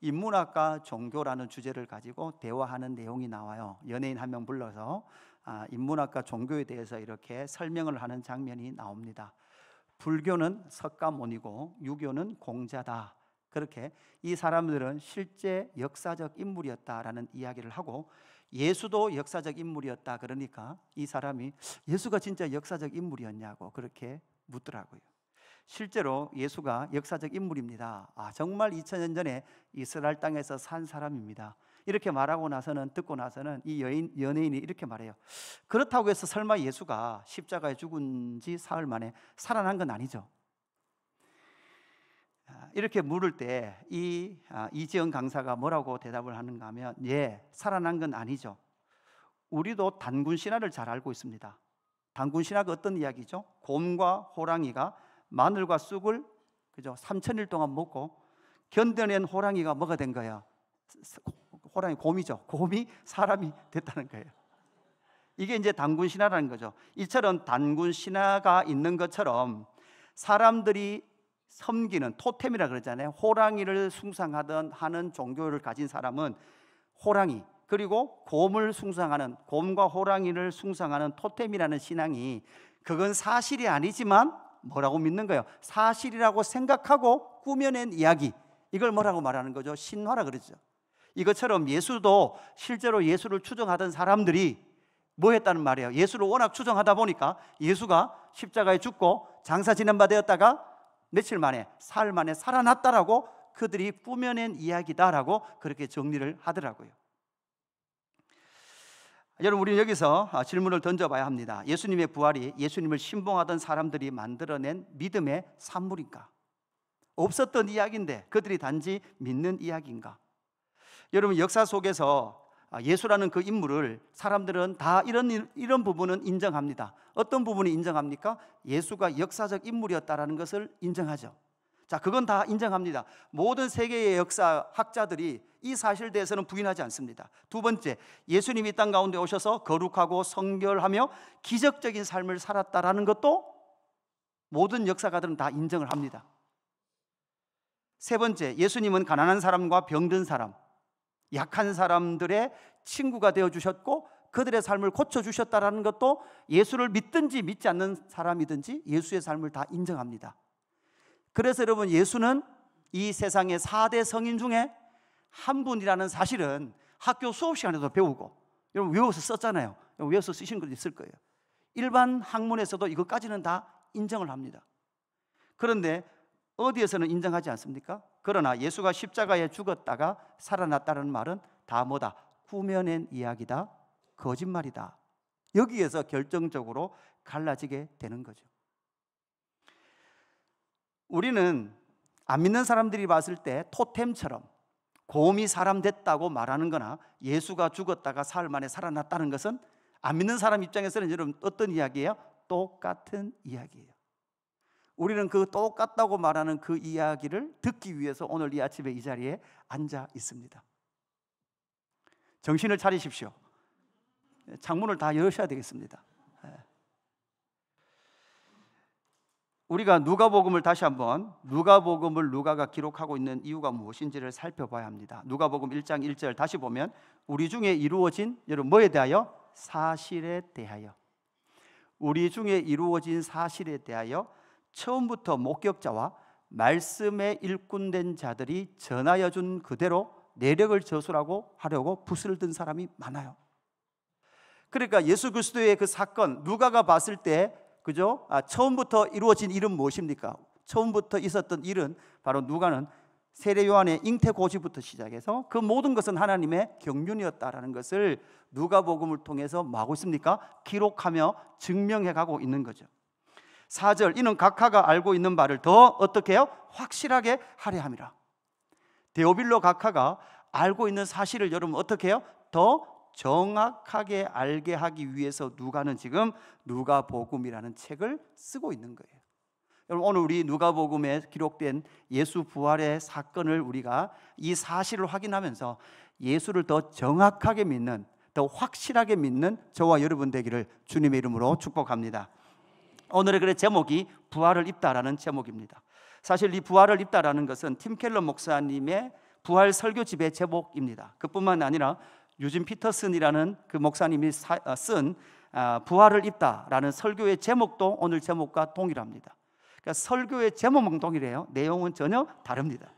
인문학과 종교라는 주제를 가지고 대화하는 내용이 나와요. 연예인 한 명 불러서 인문학과 종교에 대해서 이렇게 설명을 하는 장면이 나옵니다. 불교는 석가모니고 유교는 공자다. 그렇게 이 사람들은 실제 역사적 인물이었다라는 이야기를 하고, 예수도 역사적 인물이었다. 그러니까 이 사람이 예수가 진짜 역사적 인물이었냐고 그렇게 묻더라고요. 실제로 예수가 역사적 인물입니다. 정말 2000년 전에 이스라엘 땅에서 산 사람입니다. 이렇게 말하고 나서는, 듣고 나서는 이 연예인이 이렇게 말해요. 그렇다고 해서 설마 예수가 십자가에 죽은 지 사흘 만에 살아난 건 아니죠? 이렇게 물을 때 이지영 강사가 뭐라고 대답을 하는가 하면, 살아난 건 아니죠. 우리도 단군 신화를 잘 알고 있습니다. 단군 신화가 어떤 이야기죠? 곰과 호랑이가 마늘과 쑥을 3000일 동안 먹고 견뎌낸 호랑이가 뭐가 된 거예요? 호랑이, 곰이죠. 곰이 사람이 됐다는 거예요. 이게 이제 단군 신화라는 거죠. 이처럼 단군 신화가 있는 것처럼 사람들이 섬기는 토템이라 그러잖아요. 호랑이를 숭상하던 하는 종교를 가진 사람은 호랑이, 그리고 곰을 숭상하는, 곰과 호랑이를 숭상하는 토템이라는 신앙이, 그건 사실이 아니지만 뭐라고 믿는 거예요? 사실이라고 생각하고 꾸며낸 이야기. 이걸 뭐라고 말하는 거죠? 신화라 그러죠. 이것처럼 예수도 실제로 예수를 추종하던 사람들이 뭐 했다는 말이에요? 예수를 워낙 추종하다 보니까 예수가 십자가에 죽고 장사 지낸 바 되었다가 며칠 만에, 사흘 만에 살아났다라고 그들이 꾸며낸 이야기다라고 그렇게 정리를 하더라고요. 여러분, 우리는 여기서 질문을 던져봐야 합니다. 예수님의 부활이 예수님을 신봉하던 사람들이 만들어낸 믿음의 산물인가? 없었던 이야기인데 그들이 단지 믿는 이야기인가? 여러분, 역사 속에서 예수라는 그 인물을 사람들은 다 이런 부분은 인정합니다. 어떤 부분이 인정합니까? 예수가 역사적 인물이었다라는 것을 인정하죠. 자, 그건 다 인정합니다. 모든 세계의 역사학자들이 이 사실에 대해서는 부인하지 않습니다. 두 번째, 예수님이 땅 가운데 오셔서 거룩하고 성결하며 기적적인 삶을 살았다라는 것도 모든 역사가들은 다 인정을 합니다. 세 번째, 예수님은 가난한 사람과 병든 사람, 약한 사람들의 친구가 되어주셨고 그들의 삶을 고쳐주셨다는 것도 예수를 믿든지 믿지 않는 사람이든지 예수의 삶을 다 인정합니다. 그래서 여러분, 예수는 이 세상의 4대 성인 중에 한 분이라는 사실은 학교 수업 시간에도 배우고, 여러분 외워서 썼잖아요. 외워서 쓰시는 것도 있을 거예요. 일반 학문에서도 이것까지는 다 인정을 합니다. 그런데 어디에서는 인정하지 않습니까? 그러나 예수가 십자가에 죽었다가 살아났다는 말은 다 뭐다? 꾸며낸 이야기다, 거짓말이다. 여기에서 결정적으로 갈라지게 되는 거죠. 우리는 안 믿는 사람들이 봤을 때 토템처럼 곰이 사람 됐다고 말하는 거나 예수가 죽었다가 사흘 만에 살아났다는 것은 안 믿는 사람 입장에서는 여러분 어떤 이야기예요? 똑같은 이야기예요. 우리는 그 똑같다고 말하는 그 이야기를 듣기 위해서 오늘 이 아침에 이 자리에 앉아 있습니다. 정신을 차리십시오. 창문을 다 열으셔야 되겠습니다. 우리가 누가복음을 다시 한번, 누가복음을 누가가 기록하고 있는 이유가 무엇인지를 살펴봐야 합니다. 누가복음 1장 1절 다시 보면, 우리 중에 이루어진, 여러분 뭐에 대하여? 사실에 대하여. 우리 중에 이루어진 사실에 대하여 처음부터 목격자와 말씀에 일꾼된 자들이 전하여 준 그대로 내력을 저술하고 하려고 붓을 든 사람이 많아요. 그러니까 예수 그리스도의 그 사건, 누가가 봤을 때, 그죠? 처음부터 이루어진 일은 무엇입니까? 처음부터 있었던 일은 바로 누가는 세례 요한의 잉태 고지부터 시작해서 그 모든 것은 하나님의 경륜이었다라는 것을 누가복음을 통해서 뭐 하고 있습니까? 기록하며 증명해 가고 있는 거죠. 4절, 이는 각하가 알고 있는 바를 더 어떻게 해요? 확실하게 하려 함이라. 데오빌로 각하가 알고 있는 사실을 여러분 어떻게 해요? 더 정확하게 알게 하기 위해서 누가는 지금 누가복음이라는 책을 쓰고 있는 거예요. 여러분, 오늘 우리 누가복음에 기록된 예수 부활의 사건을 우리가 이 사실을 확인하면서 예수를 더 정확하게 믿는, 더 확실하게 믿는 저와 여러분 되기를 주님의 이름으로 축복합니다. 오늘의 글의 제목이 부활을 입다라는 제목입니다. 사실 이 부활을 입다라는 것은 팀 켈러 목사님의 부활 설교집의 제목입니다. 그뿐만 아니라 유진 피터슨이라는 그 목사님이 쓴 부활을 입다라는 설교의 제목도 오늘 제목과 동일합니다. 그러니까 설교의 제목은 동일해요. 내용은 전혀 다릅니다.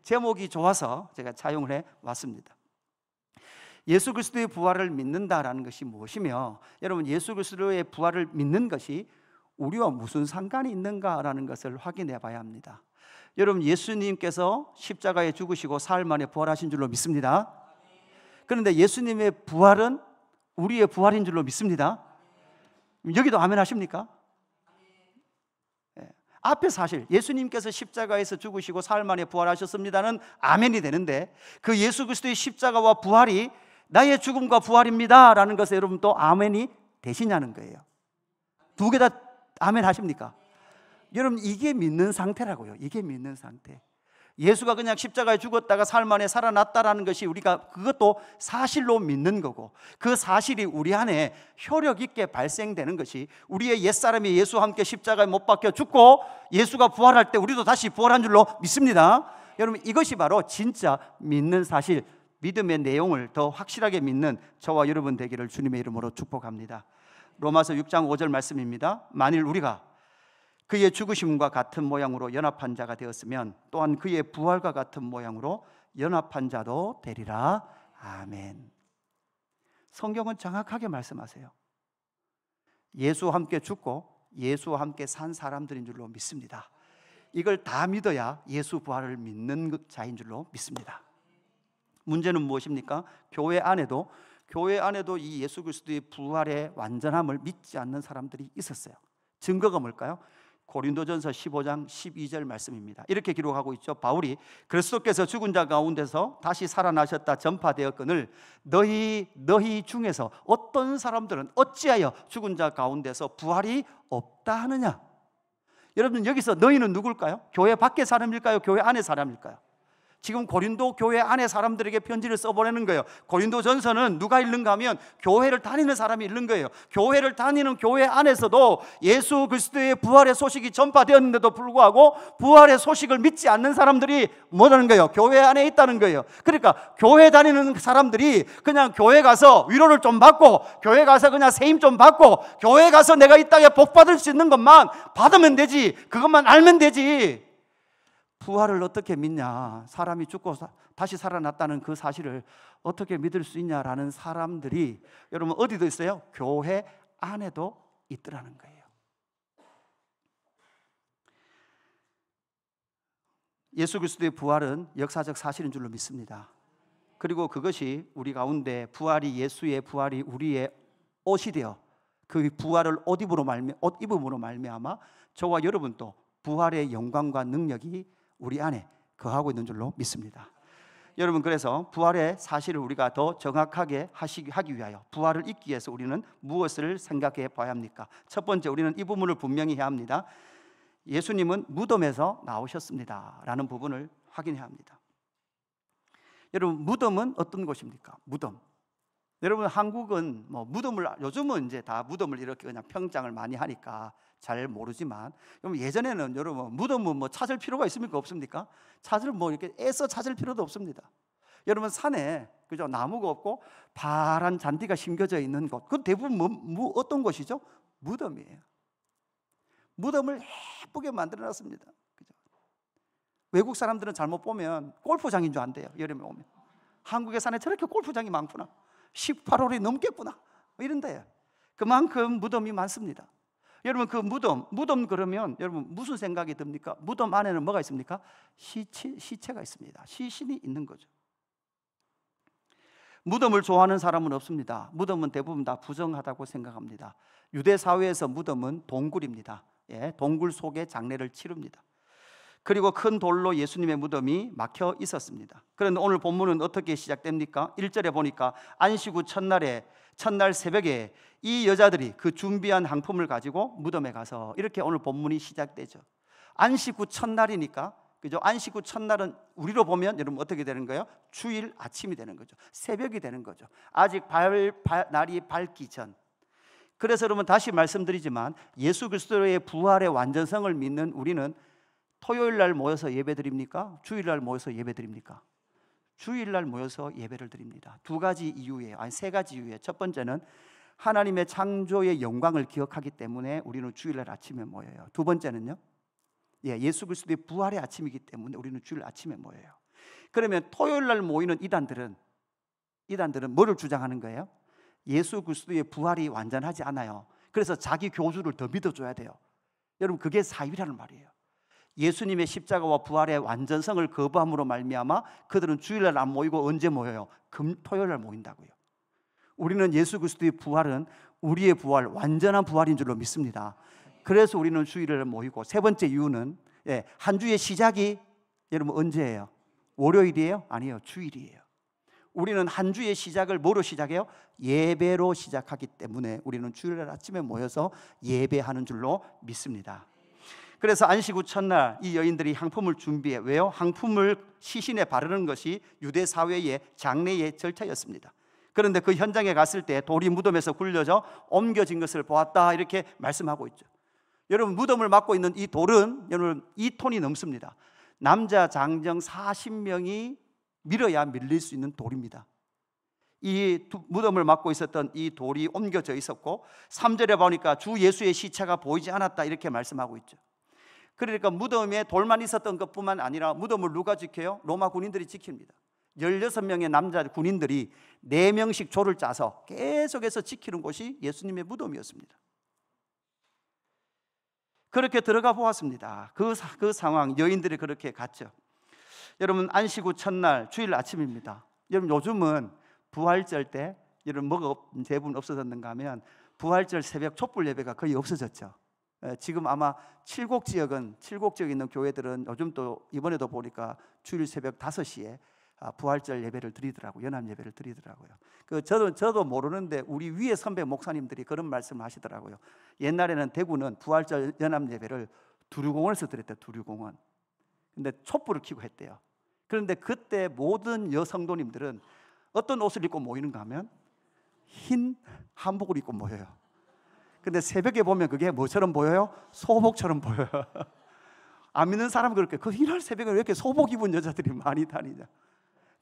제목이 좋아서 제가 차용을 해 왔습니다. 예수 그리스도의 부활을 믿는다라는 것이 무엇이며, 여러분 예수 그리스도의 부활을 믿는 것이 우리와 무슨 상관이 있는가라는 것을 확인해 봐야 합니다. 여러분 예수님께서 십자가에 죽으시고 사흘 만에 부활하신 줄로 믿습니다. 그런데 예수님의 부활은 우리의 부활인 줄로 믿습니다. 여기도 아멘 하십니까? 앞에 사실 예수님께서 십자가에서 죽으시고 사흘 만에 부활하셨습니다는 아멘이 되는데, 그 예수 그리스도의 십자가와 부활이 나의 죽음과 부활입니다 라는 것에 여러분 또 아멘이 되시냐는 거예요. 두 개 다 아멘 하십니까? 여러분 이게 믿는 상태라고요. 이게 믿는 상태. 예수가 그냥 십자가에 죽었다가 사흘 만에 살아났다라는 것이 우리가 그것도 사실로 믿는 거고, 그 사실이 우리 안에 효력 있게 발생되는 것이 우리의 옛사람이 예수와 함께 십자가에 못 박혀 죽고 예수가 부활할 때 우리도 다시 부활한 줄로 믿습니다. 여러분 이것이 바로 진짜 믿는 사실, 믿음의 내용을 더 확실하게 믿는 저와 여러분 되기를 주님의 이름으로 축복합니다. 로마서 6장 5절 말씀입니다. 만일 우리가 그의 죽으심과 같은 모양으로 연합한 자가 되었으면 또한 그의 부활과 같은 모양으로 연합한 자도 되리라. 아멘. 성경은 정확하게 말씀하세요. 예수와 함께 죽고 예수와 함께 산 사람들인 줄로 믿습니다. 이걸 다 믿어야 예수 부활을 믿는 자인 줄로 믿습니다. 문제는 무엇입니까? 교회 안에도 이 예수 그리스도의 부활의 완전함을 믿지 않는 사람들이 있었어요. 증거가 뭘까요? 고린도전서 15장 12절 말씀입니다. 이렇게 기록하고 있죠. 바울이 그리스도께서 죽은 자 가운데서 다시 살아나셨다 전파되었거늘 너희 중에서 어떤 사람들은 어찌하여 죽은 자 가운데서 부활이 없다 하느냐? 여러분 여기서 너희는 누굴까요? 교회 밖의 사람일까요? 교회 안의 사람일까요? 지금 고린도 교회 안에 사람들에게 편지를 써보내는 거예요. 고린도전서는 누가 읽는가 하면 교회를 다니는 사람이 읽는 거예요. 교회를 다니는 교회 안에서도 예수 그리스도의 부활의 소식이 전파되었는데도 불구하고 부활의 소식을 믿지 않는 사람들이 뭐라는 거예요? 교회 안에 있다는 거예요. 그러니까 교회 다니는 사람들이 그냥 교회 가서 위로를 좀 받고, 교회 가서 그냥 세임 좀 받고, 교회 가서 내가 이 땅에 복 받을 수 있는 것만 받으면 되지, 그것만 알면 되지, 부활을 어떻게 믿냐, 사람이 죽고 다시 살아났다는 그 사실을 어떻게 믿을 수 있냐라는 사람들이 여러분 어디도 있어요? 교회 안에도 있더라는 거예요. 예수 그리스도의 부활은 역사적 사실인 줄로 믿습니다. 그리고 그것이 우리 가운데 부활이, 예수의 부활이 우리의 옷이 되어 그 부활을 옷 입음으로 말미암아 저와 여러분도 부활의 영광과 능력이 우리 안에 거하고 있는 줄로 믿습니다. 여러분 그래서 부활의 사실을 우리가 더 정확하게 하기 위하여 부활을 잊기 위해서 우리는 무엇을 생각해 봐야 합니까? 첫 번째, 우리는 이 부분을 분명히 해야 합니다. 예수님은 무덤에서 나오셨습니다 라는 부분을 확인해야 합니다. 여러분 무덤은 어떤 곳입니까? 무덤. 여러분 한국은 무덤을 요즘은 이제 다 무덤을 이렇게 그냥 평장을 많이 하니까 잘 모르지만, 여러분 예전에는 여러분 무덤은 찾을 필요가 있습니까? 없습니까? 이렇게 애써 찾을 필요도 없습니다. 여러분 산에 그죠, 나무가 없고 파란 잔디가 심겨져 있는 곳, 그 대부분 어떤 곳이죠? 무덤이에요. 무덤을 예쁘게 만들어놨습니다. 그죠? 외국 사람들은 잘못 보면 골프장인 줄 안돼요. 여름에 오면 한국의 산에 저렇게 골프장이 많구나, 18홀이 넘겠구나 이런데요. 그만큼 무덤이 많습니다. 여러분 그 무덤 그러면 여러분 무슨 생각이 듭니까? 무덤 안에는 뭐가 있습니까? 시체가 있습니다. 시신이 있는 거죠. 무덤을 좋아하는 사람은 없습니다. 무덤은 대부분 다 부정하다고 생각합니다. 유대 사회에서 무덤은 동굴입니다. 동굴 속에 장례를 치릅니다. 그리고 큰 돌로 예수님의 무덤이 막혀 있었습니다. 그런데 오늘 본문은 어떻게 시작됩니까? 1절에 보니까 안식 후 첫날 새벽에 이 여자들이 그 준비한 항품을 가지고 무덤에 가서, 이렇게 오늘 본문이 시작되죠. 안식 후 첫날이니까, 그죠? 안식 후 첫날은 우리로 보면 여러분 어떻게 되는 거예요? 주일 아침이 되는 거죠. 새벽이 되는 거죠. 아직 날이 밝기 전. 그래서 여러분 다시 말씀드리지만 예수 그리스도의 부활의 완전성을 믿는 우리는 토요일 날 모여서 예배 드립니까? 주일 날 모여서 예배 드립니까? 주일 날 모여서 예배를 드립니다. 두 가지 이유예요. 아니, 세 가지 이유예요. 첫 번째는 하나님의 창조의 영광을 기억하기 때문에 우리는 주일 날 아침에 모여요. 두 번째는요, 예수 그리스도의 부활의 아침이기 때문에 우리는 주일 아침에 모여요. 그러면 토요일 날 모이는 이단들은 뭐를 주장하는 거예요? 예수 그리스도의 부활이 완전하지 않아요. 그래서 자기 교주를 더 믿어줘야 돼요. 여러분, 그게 사입이라는 말이에요. 예수님의 십자가와 부활의 완전성을 거부함으로 말미암아 그들은 주일날 안 모이고 언제 모여요? 토요일날 모인다고요. 우리는 예수 그리스도의 부활은 우리의 부활, 완전한 부활인 줄로 믿습니다. 그래서 우리는 주일날 모이고, 세 번째 이유는 한 주의 시작이 여러분 언제예요? 월요일이에요? 아니에요, 주일이에요. 우리는 한 주의 시작을 뭐로 시작해요? 예배로 시작하기 때문에 우리는 주일날 아침에 모여서 예배하는 줄로 믿습니다. 그래서 안식 후 첫날 이 여인들이 향품을 준비해. 왜요? 향품을 시신에 바르는 것이 유대 사회의 장례의 절차였습니다. 그런데 그 현장에 갔을 때 돌이 무덤에서 굴려져 옮겨진 것을 보았다, 이렇게 말씀하고 있죠. 여러분, 무덤을 막고 있는 이 돌은 여러분 2톤이 넘습니다. 남자 장정 40명이 밀어야 밀릴 수 있는 돌입니다. 이 무덤을 막고 있었던 이 돌이 옮겨져 있었고, 3절에 보니까 주 예수의 시체가 보이지 않았다, 이렇게 말씀하고 있죠. 그러니까 무덤에 돌만 있었던 것뿐만 아니라 무덤을 누가 지켜요? 로마 군인들이 지킵니다. 16명의 남자 군인들이 4명씩 조를 짜서 계속해서 지키는 곳이 예수님의 무덤이었습니다. 그렇게 들어가 보았습니다. 그 상황, 여인들이 그렇게 갔죠. 여러분, 안식 후 첫날 주일 아침입니다. 여러분, 요즘은 부활절 때 여러분 뭐가 대부분 없어졌는가 하면 부활절 새벽 촛불 예배가 거의 없어졌죠. 지금 아마 칠곡 지역에 있는 교회들은 요즘 또 이번에도 보니까 주일 새벽 5시에 부활절 예배를 드리더라고요. 연합 예배를 드리더라고요. 저도 모르는데 우리 위에 선배 목사님들이 그런 말씀을 하시더라고요. 옛날에는 대구는 부활절 연합 예배를 두류공원에서 드렸대요. 두류공원. 근데 촛불을 켜고 했대요. 그런데 그때 모든 여성도님들은 어떤 옷을 입고 모이는가 하면 흰 한복을 입고 모여요. 근데 새벽에 보면 그게 뭐처럼 보여요? 소복처럼 보여요. 안 믿는 사람은 그렇게, 그 이날 새벽에 왜 이렇게 소복 입은 여자들이 많이 다니냐.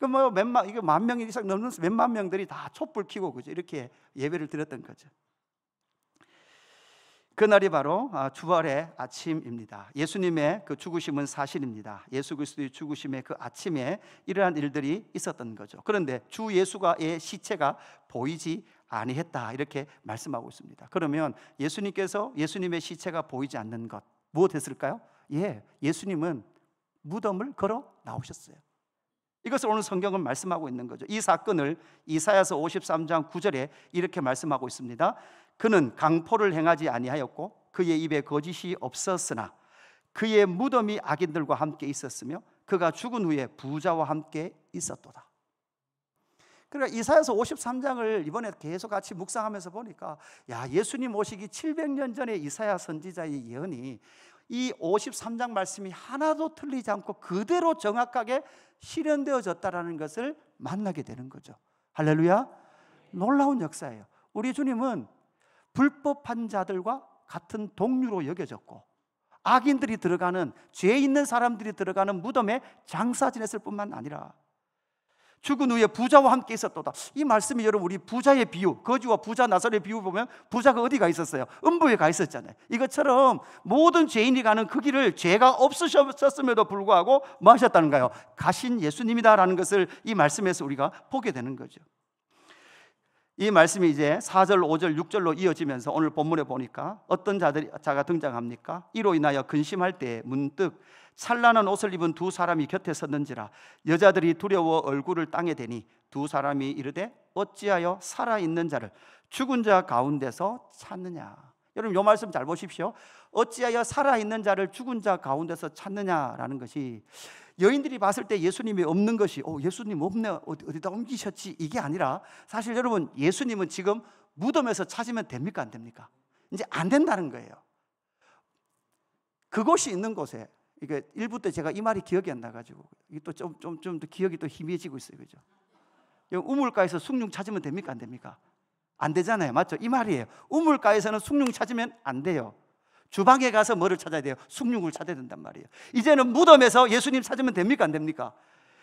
이게 10,000명 이상 넘는 몇만 명들이 다 촛불 켜고 그죠? 이렇게 예배를 드렸던 거죠. 그날이 바로 주말의 아침입니다. 예수님의 그 죽으심은 사실입니다. 예수 그리스도의 죽으심의 그 아침에 이러한 일들이 있었던 거죠. 그런데 주 예수의 시체가 보이지 아니했다, 이렇게 말씀하고 있습니다. 그러면 예수님의 시체가 보이지 않는 것, 무엇했을까요? 예수님은 무덤을 걸어 나오셨어요. 이것을 오늘 성경은 말씀하고 있는 거죠. 이 사건을 이사야서 53장 9절에 이렇게 말씀하고 있습니다. 그는 강포를 행하지 아니하였고 그의 입에 거짓이 없었으나 그의 무덤이 악인들과 함께 있었으며 그가 죽은 후에 부자와 함께 있었도다. 그러니까 이사야서 53장을 이번에 계속 같이 묵상하면서 보니까 예수님 오시기 700년 전에 이사야 선지자의 예언이 이 53장 말씀이 하나도 틀리지 않고 그대로 정확하게 실현되어졌다는 것을 만나게 되는 거죠. 할렐루야. 놀라운 역사예요. 우리 주님은 불법한 자들과 같은 동류로 여겨졌고 악인들이 들어가는, 죄 있는 사람들이 들어가는 무덤에 장사 지냈을 뿐만 아니라 죽은 후에 부자와 함께 있었도다. 이 말씀이 여러분, 우리 부자의 비유, 거지와 부자 나사로의 비유 보면 부자가 어디 가 있었어요? 음부에 가 있었잖아요. 이것처럼 모든 죄인이 가는 그 길을 죄가 없으셨음에도 불구하고 뭐 하셨다는가요? 가신 예수님이다라는 것을 이 말씀에서 우리가 보게 되는 거죠. 이 말씀이 이제 4절, 5절, 6절로 이어지면서 오늘 본문에 보니까 어떤 자가 등장합니까? 이로 인하여 근심할 때 문득 찬란한 옷을 입은 두 사람이 곁에 섰는지라 여자들이 두려워 얼굴을 땅에 대니 두 사람이 이르되 어찌하여 살아있는 자를 죽은 자 가운데서 찾느냐. 여러분, 이 말씀 잘 보십시오. 어찌하여 살아있는 자를 죽은 자 가운데서 찾느냐라는 것이 여인들이 봤을 때 예수님이 없는 것이 예수님 없네, 어디다 옮기셨지, 이게 아니라 사실 여러분, 예수님은 지금 무덤에서 찾으면 됩니까, 안 됩니까? 이제 안 된다는 거예요. 그곳이 있는 곳에, 이게 일부 때 제가 이 말이 기억이 안 나가지고 이게 또 좀 더 기억이 또 희미해지고 있어요, 그죠? 우물가에서 숭늉 찾으면 됩니까, 안 됩니까? 안 되잖아요, 맞죠? 이 말이에요. 우물가에서는 숭늉 찾으면 안 돼요. 주방에 가서 뭐를 찾아야 돼요? 숭늉을 찾아야 된단 말이에요. 이제는 무덤에서 예수님 찾으면 됩니까? 안 됩니까?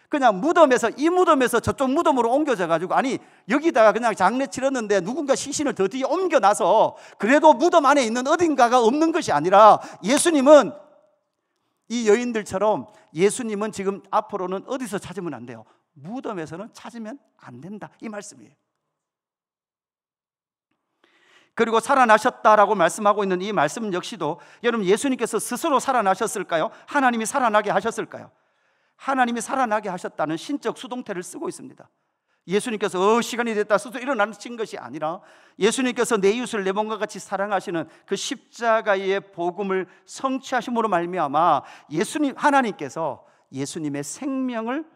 그냥 무덤에서, 이 무덤에서 저쪽 무덤으로 옮겨져 가지고, 아니 여기다가 그냥 장례 치렀는데 누군가 시신을 더 뒤에 옮겨놔서 그래도 무덤 안에 있는 어딘가가 없는 것이 아니라, 예수님은 이 여인들처럼 예수님은 지금 앞으로는 어디서 찾으면 안 돼요? 무덤에서는 찾으면 안 된다, 이 말씀이에요. 그리고 살아나셨다라고 말씀하고 있는 이 말씀 역시도, 여러분 예수님께서 스스로 살아나셨을까요? 하나님이 살아나게 하셨을까요? 하나님이 살아나게 하셨다는 신적 수동태를 쓰고 있습니다. 예수님께서 시간이 됐다 스스로 일어나신 것이 아니라, 예수님께서 내 이웃을 내 몸과 같이 사랑하시는 그 십자가의 복음을 성취하심으로 말미암아 하나님께서 예수님의 생명을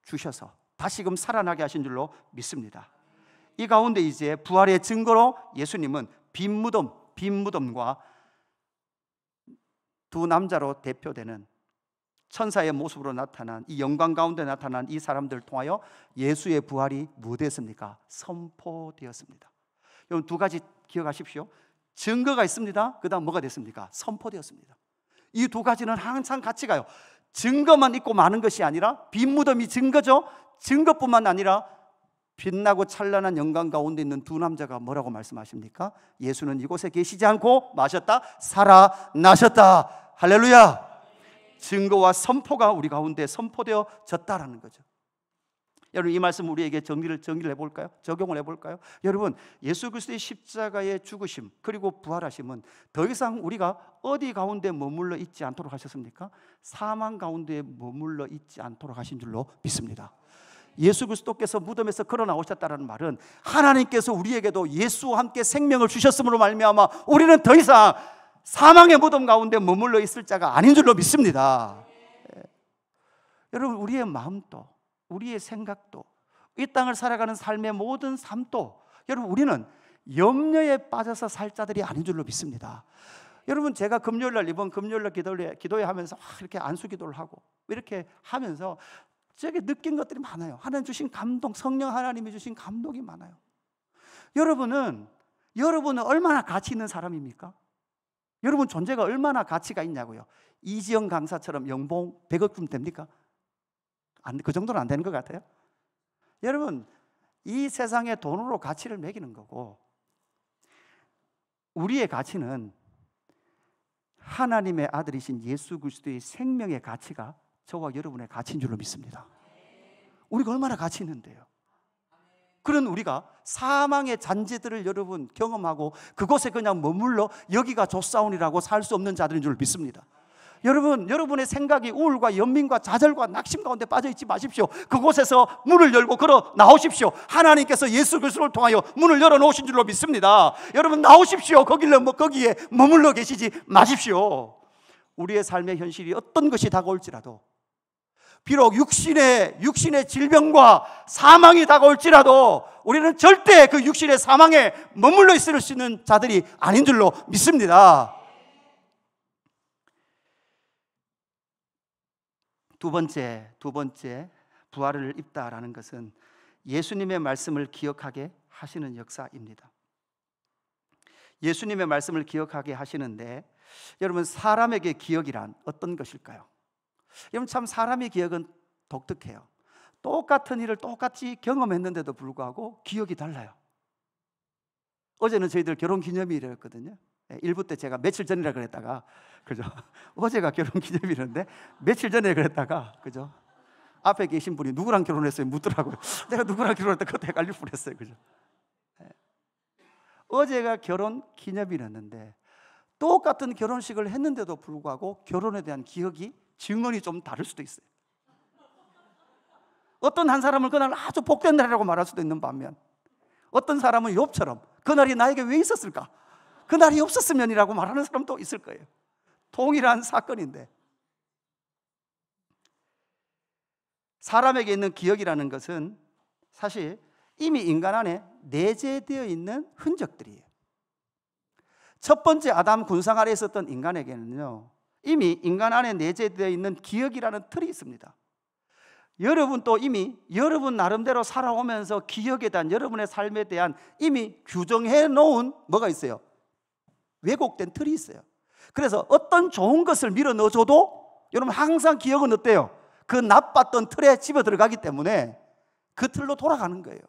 주셔서 다시금 살아나게 하신 줄로 믿습니다. 이 가운데 이제 부활의 증거로 예수님은 빈 무덤과 두 남자로 대표되는 천사의 모습으로 나타난 이 영광 가운데 나타난 이 사람들을 통하여 예수의 부활이 뭐 됐습니까? 선포되었습니다. 여러분 두 가지 기억하십시오. 증거가 있습니다. 그 다음 뭐가 됐습니까? 선포되었습니다. 이 두 가지는 항상 같이 가요. 증거만 있고 마는 것이 아니라, 빈 무덤이 증거죠. 증거뿐만 아니라 빛나고 찬란한 영광 가운데 있는 두 남자가 뭐라고 말씀하십니까? 예수는 이곳에 계시지 않고 마셨다, 살아나셨다. 할렐루야. 증거와 선포가 우리 가운데 선포되어졌다라는 거죠. 여러분 이 말씀 우리에게 정리를 해볼까요? 적용을 해볼까요? 여러분 예수 그리스도의 십자가의 죽으심 그리고 부활하심은 더 이상 우리가 어디 가운데 머물러 있지 않도록 하셨습니까? 사망 가운데 머물러 있지 않도록 하신 줄로 믿습니다. 예수 그리스도께서 무덤에서 걸어 나오셨다는 말은 하나님께서 우리에게도 예수와 함께 생명을 주셨음으로 말미암아 우리는 더 이상 사망의 무덤 가운데 머물러 있을 자가 아닌 줄로 믿습니다. 여러분 우리의 마음도, 우리의 생각도, 이 땅을 살아가는 삶의 모든 삶도, 여러분 우리는 염려에 빠져서 살 자들이 아닌 줄로 믿습니다. 여러분 제가 이번 금요일날 기도회 하면서 이렇게 안수 기도를 하고 이렇게 하면서 제게 느낀 것들이 많아요. 하나님 주신 감동, 성령 하나님이 주신 감동이 많아요. 여러분은 얼마나 가치 있는 사람입니까? 여러분 존재가 얼마나 가치가 있냐고요. 이지영 강사처럼 연봉 100억쯤 됩니까? 그 정도는 안 되는 것 같아요. 여러분 이 세상에 돈으로 가치를 매기는 거고, 우리의 가치는 하나님의 아들이신 예수 그리스도의 생명의 가치가 저와 여러분의 가치인 줄로 믿습니다. 우리가 얼마나 가치 있는데요. 그런 우리가 사망의 잔재들을 여러분 경험하고 그곳에 그냥 머물러 여기가 좋사오니라고 살 수 없는 자들인 줄 믿습니다. 여러분의 생각이 우울과 연민과 좌절과 낙심 가운데 빠져있지 마십시오. 그곳에서 문을 열고 걸어 나오십시오. 하나님께서 예수 그리스도를 통하여 문을 열어놓으신 줄로 믿습니다. 여러분 나오십시오. 거기에 머물러 계시지 마십시오. 우리의 삶의 현실이 어떤 것이 다가올지라도, 비록 육신의 질병과 사망이 다가올지라도 우리는 절대 그 육신의 사망에 머물러 있을 수 있는 자들이 아닌 줄로 믿습니다. 두 번째 부활을 입다라는 것은 예수님의 말씀을 기억하게 하시는 역사입니다. 예수님의 말씀을 기억하게 하시는데, 여러분 사람에게 기억이란 어떤 것일까요? 여러분 참 사람의 기억은 독특해요. 똑같은 일을 똑같이 경험했는데도 불구하고 기억이 달라요. 어제는 저희들 결혼기념일이었거든요. 1부 때 제가 며칠 전이라 그랬다가, 그죠? 어제가 결혼기념일인데 며칠 전에 그랬다가, 그죠? 앞에 계신 분이 누구랑 결혼했어요? 묻더라고요. 내가 누구랑 결혼했다 그것도 헷갈릴 뻔했어요, 그죠? 어제가 결혼기념일이었는데 똑같은 결혼식을 했는데도 불구하고 결혼에 대한 기억이, 증언이 좀 다를 수도 있어요. 어떤 한 사람은 그날 아주 복된 날이라고 말할 수도 있는 반면, 어떤 사람은 욥처럼 그날이 나에게 왜 있었을까? 그날이 없었으면이라고 말하는 사람도 있을 거예요. 동일한 사건인데, 사람에게 있는 기억이라는 것은 사실 이미 인간 안에 내재되어 있는 흔적들이에요. 첫 번째 아담 군상 아래 있었던 인간에게는요, 이미 인간 안에 내재되어 있는 기억이라는 틀이 있습니다. 여러분도 이미 여러분 나름대로 살아오면서 기억에 대한, 여러분의 삶에 대한 이미 규정해 놓은 뭐가 있어요? 왜곡된 틀이 있어요. 그래서 어떤 좋은 것을 밀어 넣어줘도 여러분 항상 기억은 어때요? 그 나빴던 틀에 집어 들어가기 때문에 그 틀로 돌아가는 거예요.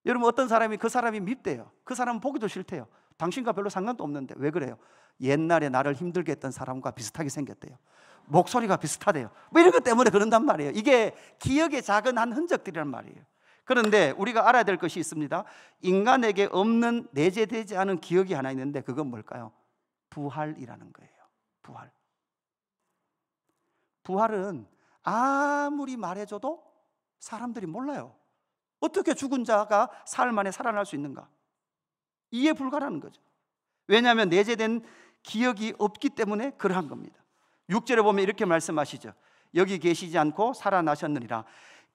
여러분 어떤 사람이 그 사람이 밉대요. 그 사람은 보기도 싫대요. 당신과 별로 상관도 없는데 왜 그래요? 옛날에 나를 힘들게 했던 사람과 비슷하게 생겼대요. 목소리가 비슷하대요. 뭐 이런 것 때문에 그런단 말이에요. 이게 기억의 작은 한 흔적들이란 말이에요. 그런데 우리가 알아야 될 것이 있습니다. 인간에게 없는 내재되지 않은 기억이 하나 있는데 그건 뭘까요? 부활이라는 거예요. 부활. 부활은 아무리 말해줘도 사람들이 몰라요. 어떻게 죽은 자가 사흘 만에 살아날 수 있는가? 이해 불가라는 거죠. 왜냐하면 내재된 기억이 없기 때문에 그러한 겁니다. 6절에 보면 이렇게 말씀하시죠. 여기 계시지 않고 살아나셨느니라.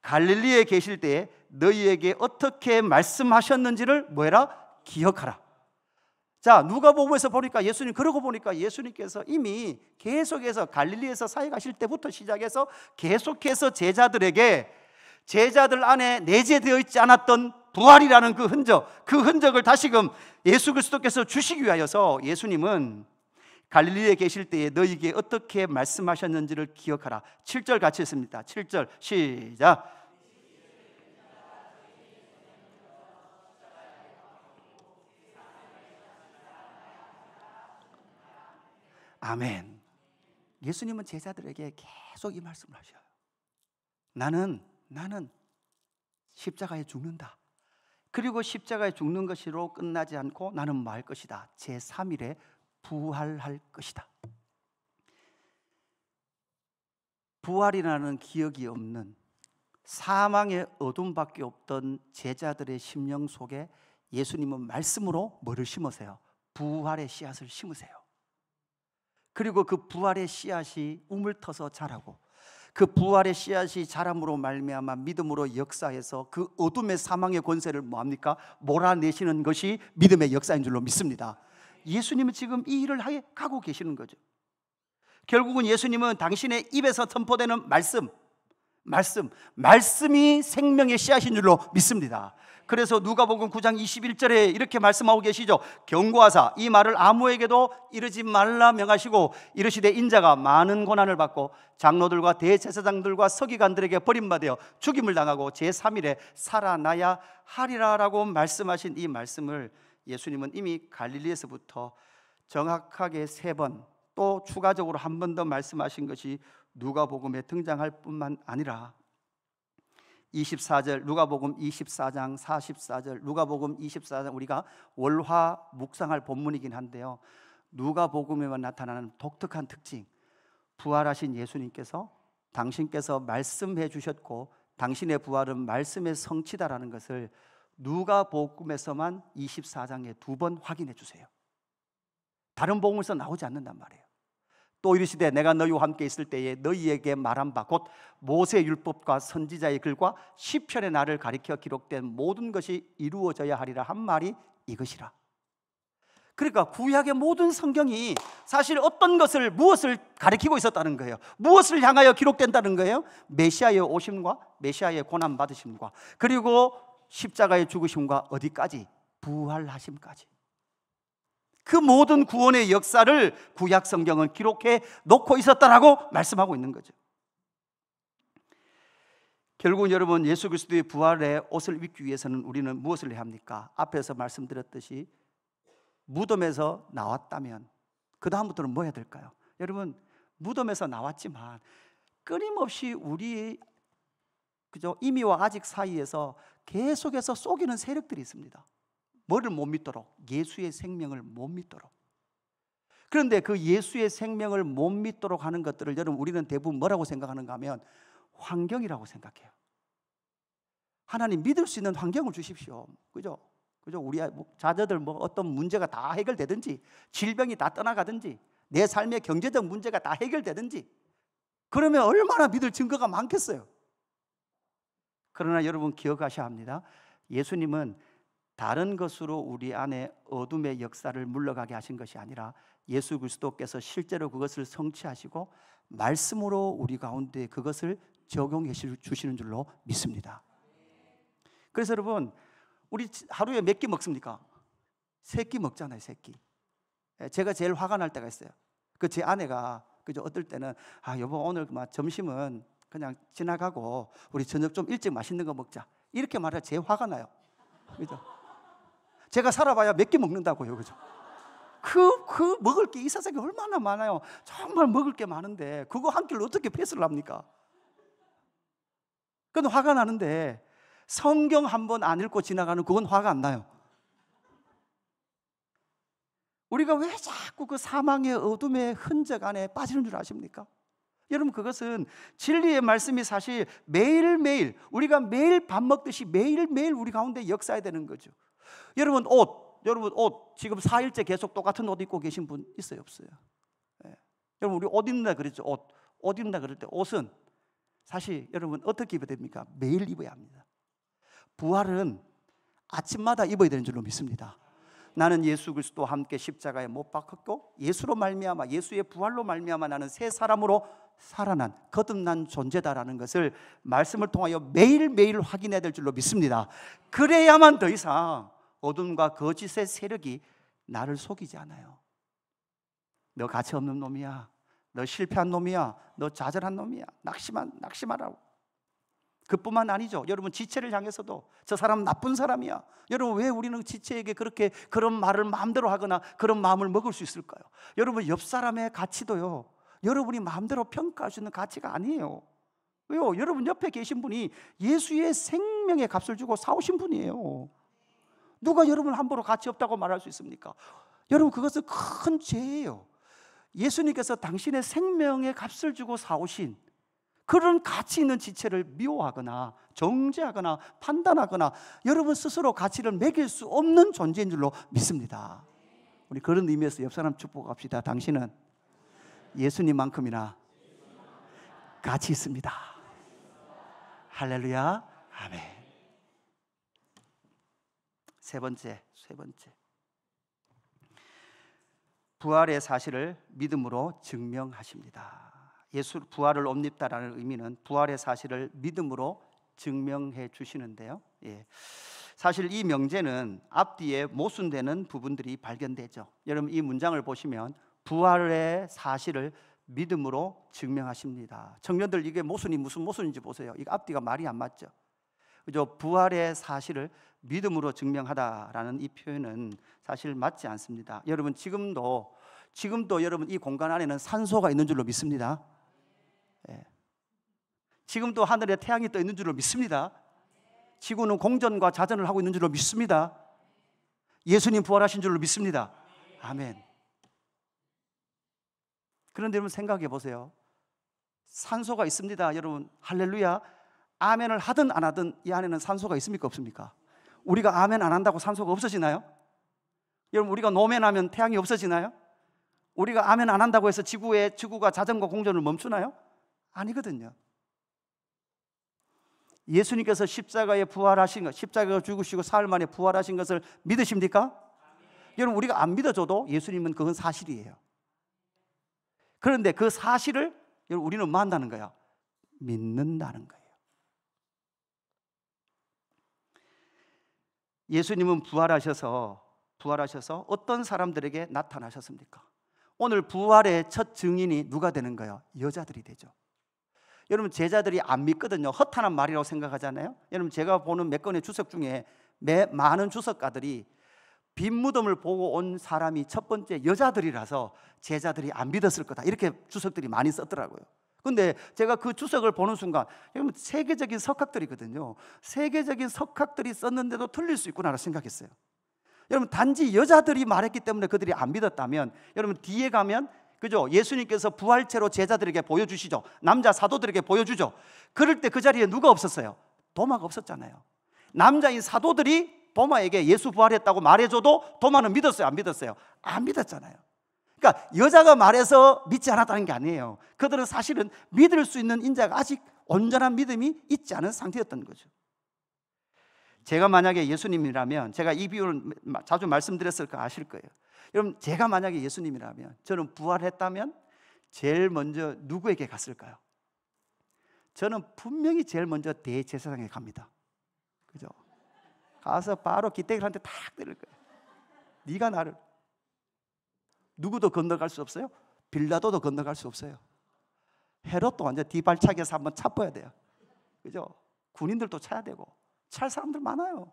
갈릴리에 계실 때에 너희에게 어떻게 말씀하셨는지를 뭐해라? 기억하라. 자, 누가복음에서 보니까 예수님, 그러고 보니까 예수님께서 이미 계속해서 갈릴리에서 사역하실 때부터 시작해서 계속해서 제자들에게 제자들 안에 내재되어 있지 않았던 부활이라는 그 흔적을 다시금 예수 그리스도께서 주시기 위하여서 예수님은 갈릴리에 계실 때에 너희에게 어떻게 말씀하셨는지를 기억하라. 7절 같이 했습니다. 7절 시작. 아멘. 예수님은 제자들에게 계속 이 말씀을 하셔요. 나는 십자가에 죽는다. 그리고 십자가에 죽는 것으로 끝나지 않고 나는 뭐 할 것이다? 제3일에 부활할 것이다. 부활이라는 기억이 없는 사망의 어둠밖에 없던 제자들의 심령 속에 예수님은 말씀으로 뭐를 심으세요? 부활의 씨앗을 심으세요. 그리고 그 부활의 씨앗이 움을 터서 자라고 그 부활의 씨앗이 자람으로 말미암아 믿음으로 역사해서 그 어둠의 사망의 권세를 뭐합니까? 몰아내시는 것이 믿음의 역사인 줄로 믿습니다. 예수님은 지금 이 일을 하고 계시는 거죠. 결국은 예수님은 당신의 입에서 선포되는 말씀이 생명의 씨앗인 줄로 믿습니다. 그래서 누가복음 9장 21절에 이렇게 말씀하고 계시죠. 경고하사 이 말을 아무에게도 이르지 말라 명하시고 이르시되 인자가 많은 고난을 받고 장로들과 대제사장들과 서기관들에게 버림받아 죽임을 당하고 제3일에 살아나야 하리라라고 말씀하신 이 말씀을 예수님은 이미 갈릴리에서부터 정확하게 3번 또 추가적으로 한 번 더 말씀하신 것이 누가복음에 등장할 뿐만 아니라 24절 누가복음 24장 44절 누가복음 24장 우리가 월화 묵상할 본문이긴 한데요, 누가복음에만 나타나는 독특한 특징, 부활하신 예수님께서 당신께서 말씀해 주셨고 당신의 부활은 말씀의 성취다라는 것을 누가복음에서만 24장에 2번 확인해 주세요. 다른 복음에서 나오지 않는단 말이에요. 또 이르시되 내가 너희와 함께 있을 때에 너희에게 말한 바 곧 모세 율법과 선지자의 글과 시편의 나를 가리켜 기록된 모든 것이 이루어져야 하리라 한 말이 이것이라. 그러니까 구약의 모든 성경이 사실 어떤 것을 무엇을 가리키고 있었다는 거예요. 무엇을 향하여 기록된다는 거예요? 메시아의 오심과 메시아의 고난 받으심과 그리고 십자가의 죽으심과 어디까지? 부활하심까지. 그 모든 구원의 역사를 구약 성경은 기록해 놓고 있었다라고 말씀하고 있는 거죠. 결국은 여러분 예수 그리스도의 부활의 옷을 입기 위해서는 우리는 무엇을 해야 합니까? 앞에서 말씀드렸듯이 무덤에서 나왔다면 그 다음부터는 뭐 해야 될까요? 여러분 무덤에서 나왔지만 끊임없이 우리 이미와 아직 사이에서 계속해서 속이는 세력들이 있습니다. 뭐를 못 믿도록? 예수의 생명을 못 믿도록. 그런데 그 예수의 생명을 못 믿도록 하는 것들을 여러분 우리는 대부분 뭐라고 생각하는가 하면 환경이라고 생각해요. 하나님 믿을 수 있는 환경을 주십시오. 그죠? 우리 자녀들 어떤 문제가 다 해결되든지 질병이 다 떠나가든지 내 삶의 경제적 문제가 다 해결되든지 그러면 얼마나 믿을 증거가 많겠어요. 그러나 여러분 기억하셔야 합니다. 예수님은 다른 것으로 우리 안에 어둠의 역사를 물러가게 하신 것이 아니라 예수 그리스도께서 실제로 그것을 성취하시고 말씀으로 우리 가운데 그것을 적용해 주시는 줄로 믿습니다. 그래서 여러분 우리 하루에 몇 끼 먹습니까? 3끼 먹잖아요. 3끼. 제가 제일 화가 날 때가 있어요. 그 제 아내가 그죠, 어떨 때는 여보 오늘 점심은 그냥 지나가고 우리 저녁 좀 일찍 맛있는 거 먹자, 이렇게 말해야 제 화가 나요. 그죠? 제가 살아봐야 몇 개 먹는다고요. 그죠? 그 먹을 게 이 세상에 얼마나 많아요. 정말 먹을 게 많은데 그거 한 끼를 어떻게 패스를 합니까? 그건 화가 나는데 성경 한 번 안 읽고 지나가는 그건 화가 안 나요. 우리가 왜 자꾸 그 사망의 어둠의 흔적 안에 빠지는 줄 아십니까? 여러분, 그것은 진리의 말씀이 사실 매일매일, 우리가 매일 밥 먹듯이 매일매일 우리 가운데 역사해야 되는 거죠. 여러분 옷 지금 4일째 계속 똑같은 옷 입고 계신 분 있어요, 없어요? 네. 여러분, 우리 옷 입는다 그랬죠. 옷 입는다 그럴 때 옷은 사실 여러분 어떻게 입어야 됩니까? 매일 입어야 합니다. 부활은 아침마다 입어야 되는 줄로 믿습니다. 나는 예수 그리스도와 함께 십자가에 못 박혔고 예수로 말미암아, 예수의 부활로 말미암아 나는 새 사람으로 살아난, 거듭난 존재다라는 것을 말씀을 통하여 매일매일 확인해야 될 줄로 믿습니다. 그래야만 더 이상 어둠과 거짓의 세력이 나를 속이지 않아요. 너 가치 없는 놈이야, 너 실패한 놈이야, 너 좌절한 놈이야, 낙심하라고. 그뿐만 아니죠. 여러분, 지체를 향해서도 저 사람 나쁜 사람이야. 여러분, 왜 우리는 지체에게 그런 말을 마음대로 하거나 그런 마음을 먹을 수 있을까요? 여러분, 옆 사람의 가치도요, 여러분이 마음대로 평가할 수 있는 가치가 아니에요. 왜요? 여러분 옆에 계신 분이 예수의 생명의 값을 주고 사오신 분이에요. 누가 여러분을 함부로 가치 없다고 말할 수 있습니까? 여러분, 그것은 큰 죄예요. 예수님께서 당신의 생명의 값을 주고 사오신 그런 가치 있는 지체를 미워하거나 정죄하거나 판단하거나 여러분 스스로 가치를 매길 수 없는 존재인 줄로 믿습니다. 우리 그런 의미에서 옆 사람 축복합시다. 당신은 예수님만큼이나 가치 있습니다. 할렐루야. 아멘. 세 번째, 부활의 사실을 믿음으로 증명하십니다. 예수 부활을 옮깁다라는 의미는 부활의 사실을 믿음으로 증명해 주시는데요. 사실 이 명제는 앞뒤에 모순되는 부분들이 발견되죠. 여러분, 이 문장을 보시면 부활의 사실을 믿음으로 증명하십니다. 청년들, 이게 모순이 무슨 모순인지 보세요. 이거 앞뒤가 말이 안 맞죠. 그죠? 부활의 사실을 믿음으로 증명하다라는 이 표현은 사실 맞지 않습니다. 여러분, 지금도 여러분 이 공간 안에는 산소가 있는 줄로 믿습니다. 지금도 하늘에 태양이 떠 있는 줄로 믿습니다. 지구는 공전과 자전을 하고 있는 줄로 믿습니다. 예수님 부활하신 줄로 믿습니다. 아멘. 그런데 여러분 생각해 보세요. 산소가 있습니다. 여러분, 할렐루야. 아멘을 하든 안 하든 이 안에는 산소가 있습니까, 없습니까? 우리가 아멘 안 한다고 산소가 없어지나요? 여러분, 우리가 노멘하면 태양이 없어지나요? 우리가 아멘 안 한다고 해서 지구가 자전과 공전을 멈추나요? 아니거든요. 예수님께서 십자가에 부활하신 것, 십자가가 죽으시고 사흘 만에 부활하신 것을 믿으십니까? 여러분, 우리가 안 믿어줘도 예수님은 그건 사실이에요. 그런데 그 사실을 여러분 우리는 뭐 한다는 거야? 믿는다는 거예요. 예수님은 부활하셔서 어떤 사람들에게 나타나셨습니까? 오늘 부활의 첫 증인이 누가 되는 거예요? 여자들이 되죠. 여러분, 제자들이 안 믿거든요. 허탄한 말이라고 생각하잖아요. 여러분, 제가 보는 몇 건의 주석 중에 많은 주석가들이 빈 무덤을 보고 온 사람이 첫 번째 여자들이라서 제자들이 안 믿었을 거다, 이렇게 주석들이 많이 썼더라고요. 근데 제가 그 주석을 보는 순간, 여러분, 세계적인 석학들이거든요. 세계적인 석학들이 썼는데도 틀릴 수 있구나라고 생각했어요. 여러분, 단지 여자들이 말했기 때문에 그들이 안 믿었다면, 여러분 뒤에 가면 그죠? 예수님께서 부활체로 제자들에게 보여주시죠. 남자 사도들에게 보여주죠. 그럴 때 그 자리에 누가 없었어요? 도마가 없었잖아요. 남자인 사도들이 도마에게 예수 부활했다고 말해줘도 도마는 믿었어요, 안 믿었어요? 안 믿었잖아요. 그러니까 여자가 말해서 믿지 않았다는 게 아니에요. 그들은 사실은 믿을 수 있는 인자가 아직 온전한 믿음이 있지 않은 상태였던 거죠. 제가 만약에 예수님이라면, 제가 이 비유를 자주 말씀드렸을까 아실 거예요. 여러분, 제가 만약에 예수님이라면, 저는 부활했다면 제일 먼저 누구에게 갔을까요? 저는 분명히 제일 먼저 대제사장에 갑니다. 그죠? 가서 바로 기대기한테 탁 때릴 거예요. 네가 나를. 누구도 건너갈 수 없어요. 빌라도도 건너갈 수 없어요. 헤롯도 완전 뒤발차기에서 한번 차버야 돼요. 그죠? 군인들도 차야 되고 찰 사람들 많아요.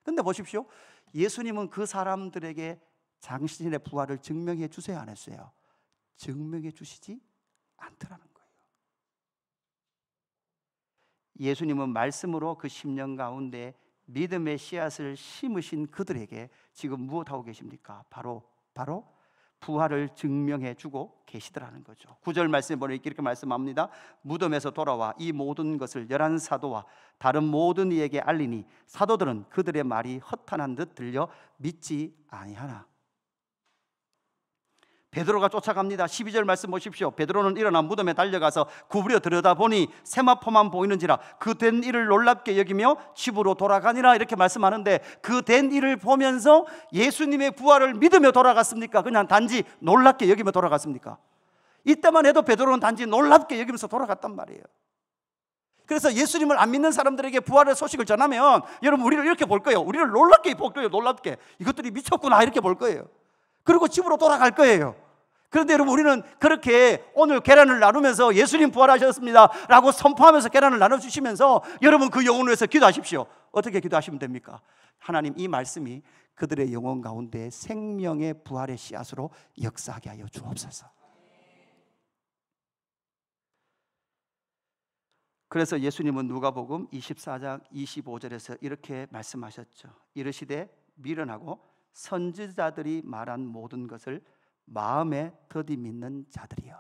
근데 보십시오. 예수님은 그 사람들에게 당신의 부활을 증명해 주세요, 안 했어요? 증명해 주시지 않더라는 거예요. 예수님은 말씀으로 그 10년 가운데 믿음의 씨앗을 심으신 그들에게 지금 무엇하고 계십니까? 바로 부활을 증명해 주고 계시더라는 거죠. 9절 말씀에 보니 이렇게 말씀합니다. 무덤에서 돌아와 이 모든 것을 11 사도와 다른 모든 이에게 알리니 사도들은 그들의 말이 허탄한 듯 들려 믿지 아니하나. 베드로가 쫓아갑니다. 12절 말씀 보십시오. 베드로는 일어나 무덤에 달려가서 구부려 들여다보니 세마포만 보이는지라 그 된 일을 놀랍게 여기며 집으로 돌아가니라, 이렇게 말씀하는데 그 된 일을 보면서 예수님의 부활을 믿으며 돌아갔습니까? 그냥 단지 놀랍게 여기며 돌아갔습니까? 이때만 해도 베드로는 단지 놀랍게 여기면서 돌아갔단 말이에요. 그래서 예수님을 안 믿는 사람들에게 부활의 소식을 전하면 여러분 우리를 이렇게 볼 거예요. 우리를 놀랍게 볼 거예요. 놀랍게. 이것들이 미쳤구나 이렇게 볼 거예요. 그리고 집으로 돌아갈 거예요. 그런데 여러분 우리는 그렇게 오늘 계란을 나누면서 예수님 부활하셨습니다 라고 선포하면서 계란을 나눠주시면서 여러분 그 영혼을 위해서 기도하십시오. 어떻게 기도하시면 됩니까? 하나님, 이 말씀이 그들의 영혼 가운데 생명의 부활의 씨앗으로 역사하게 하여 주옵소서. 그래서 예수님은 누가복음 24장 25절에서 이렇게 말씀하셨죠. 이르시되 미련하고 선지자들이 말한 모든 것을 마음에 더디 믿는 자들이여.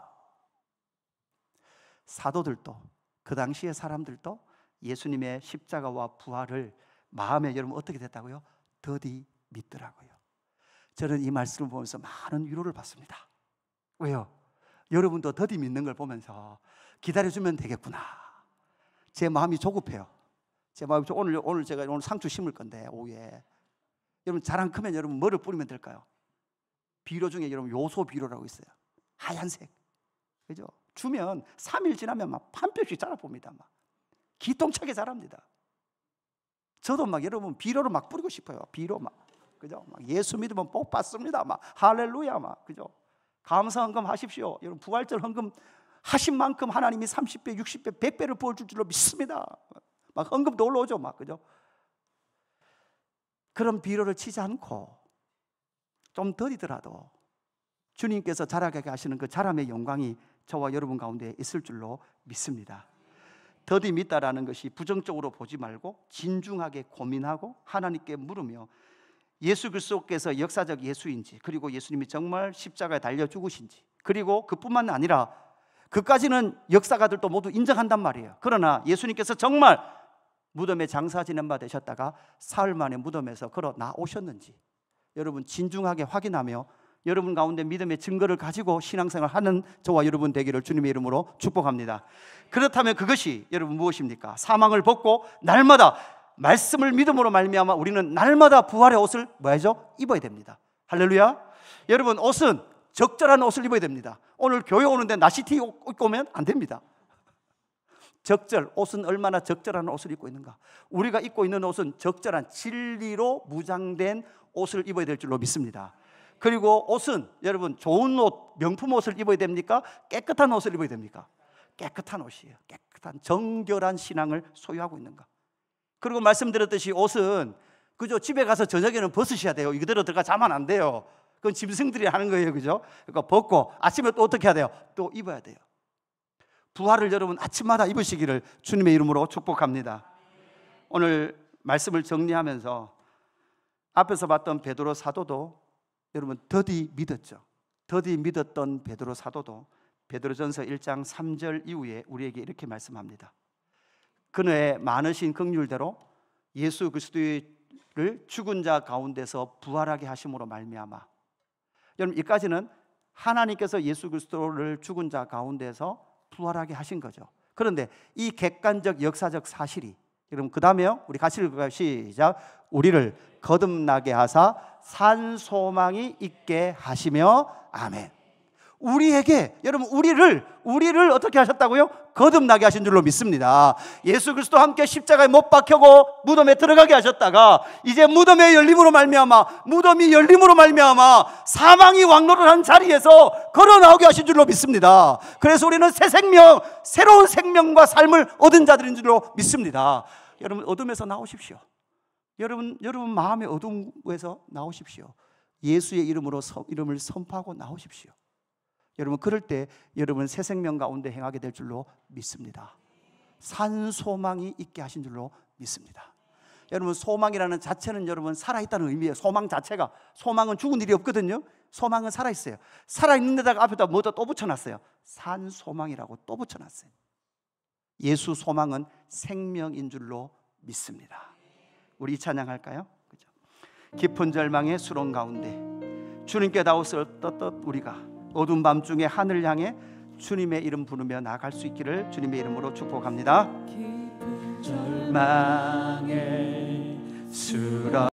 사도들도 그 당시의 사람들도 예수님의 십자가와 부활을 마음에 여러분 어떻게 됐다고요? 더디 믿더라고요. 저는 이 말씀을 보면서 많은 위로를 받습니다. 왜요? 여러분도 더디 믿는 걸 보면서 기다려주면 되겠구나. 제 마음이 조급해요. 제 마음이 오늘 제가 오늘 상추 심을 건데 오후에 여러분 자랑 크면 여러분 뭐를 뿌리면 될까요? 비료 중에 여러분 요소 비료라고 있어요. 하얀색. 그죠? 주면 3일 지나면 막 한 뼘씩 자라봅니다. 막 기똥차게 자랍니다. 저도 막 여러분 비료를 막 뿌리고 싶어요. 비료 막. 그죠? 막 예수 믿으면 복 받습니다. 막 할렐루야 막. 그죠? 감사 헌금 하십시오. 여러분 부활절 헌금 하신 만큼 하나님이 30배, 60배, 100배를 부어 줄 줄로 믿습니다. 막 헌금도 올라오죠. 막. 그죠? 그런 비료를 치지 않고 좀 더디더라도 주님께서 자라게 하시는 그 자람의 영광이 저와 여러분 가운데 있을 줄로 믿습니다. 더디 믿다라는 것이 부정적으로 보지 말고 진중하게 고민하고 하나님께 물으며 예수 그리스도께서 역사적 예수인지, 그리고 예수님이 정말 십자가에 달려 죽으신지, 그리고 그뿐만 아니라 그까지는 역사가들도 모두 인정한단 말이에요. 그러나 예수님께서 정말 무덤에 장사 지낸 바 되셨다가 사흘 만에 무덤에서 걸어 나오셨는지 여러분 진중하게 확인하며 여러분 가운데 믿음의 증거를 가지고 신앙생활 하는 저와 여러분 되기를 주님의 이름으로 축복합니다. 그렇다면 그것이 여러분 무엇입니까? 사망을 벗고 날마다 말씀을 믿음으로 말미암아 우리는 날마다 부활의 옷을 뭐야죠? 입어야 됩니다. 할렐루야. 여러분 옷은 적절한 옷을 입어야 됩니다. 오늘 교회 오는데 나시티 입고 오면 안 됩니다. 적절, 옷은 얼마나 적절한 옷을 입고 있는가. 우리가 입고 있는 옷은 적절한 진리로 무장된 옷을 입어야 될 줄로 믿습니다. 그리고 옷은 여러분 좋은 옷, 명품 옷을 입어야 됩니까? 깨끗한 옷을 입어야 됩니까? 깨끗한 옷이에요. 깨끗한 정결한 신앙을 소유하고 있는가. 그리고 말씀드렸듯이 옷은 그죠? 집에 가서 저녁에는 벗으셔야 돼요. 이대로 들어가 자면 안 돼요. 그건 짐승들이 하는 거예요. 그죠? 그러니까 벗고 아침에 또 어떻게 해야 돼요? 또 입어야 돼요. 부활을 여러분 아침마다 입으시기를 주님의 이름으로 축복합니다. 오늘 말씀을 정리하면서 앞에서 봤던 베드로 사도도 여러분 더디 믿었죠. 더디 믿었던 베드로 사도도 베드로전서 1장 3절 이후에 우리에게 이렇게 말씀합니다. 그의 많으신 긍휼대로 예수 그리스도를 죽은 자 가운데서 부활하게 하심으로 말미암아. 여러분 이까지는 하나님께서 예수 그리스도를 죽은 자 가운데서 부활하게 하신 거죠. 그런데 이 객관적 역사적 사실이 여러분 그 다음에요 우리 같이 읽어요. 시작. 우리를 거듭나게 하사 산 소망이 있게 하시며 아멘. 우리에게, 여러분, 우리를 어떻게 하셨다고요? 거듭나게 하신 줄로 믿습니다. 예수 그리스도와 함께 십자가에 못 박혀고 무덤에 들어가게 하셨다가 이제 무덤이 열림으로 말미암아 사망이 왕노를 한 자리에서 걸어 나오게 하신 줄로 믿습니다. 그래서 우리는 새 생명, 새로운 생명과 삶을 얻은 자들인 줄로 믿습니다. 여러분, 어둠에서 나오십시오. 여러분 마음의 어둠에서 나오십시오. 예수의 이름을 선포하고 나오십시오. 여러분, 그럴 때 여러분 새 생명 가운데 행하게 될 줄로 믿습니다. 산 소망이 있게 하신 줄로 믿습니다. 여러분, 소망이라는 자체는 여러분 살아있다는 의미예요. 소망 자체가, 소망은 죽은 일이 없거든요. 소망은 살아있어요. 살아있는 데다가 앞에다 뭐도 또 붙여놨어요. 산 소망이라고 또 붙여놨어요. 예수 소망은 생명인 줄로 믿습니다. 우리 이 찬양할까요? 그죠? 깊은 절망의 수렁 가운데 주님께 나오서 떳떳 우리가 어두운 밤중에 하늘 향해 주님의 이름 부르며 나아갈 수 있기를 주님의 이름으로 축복합니다. 깊은 절망의 수렁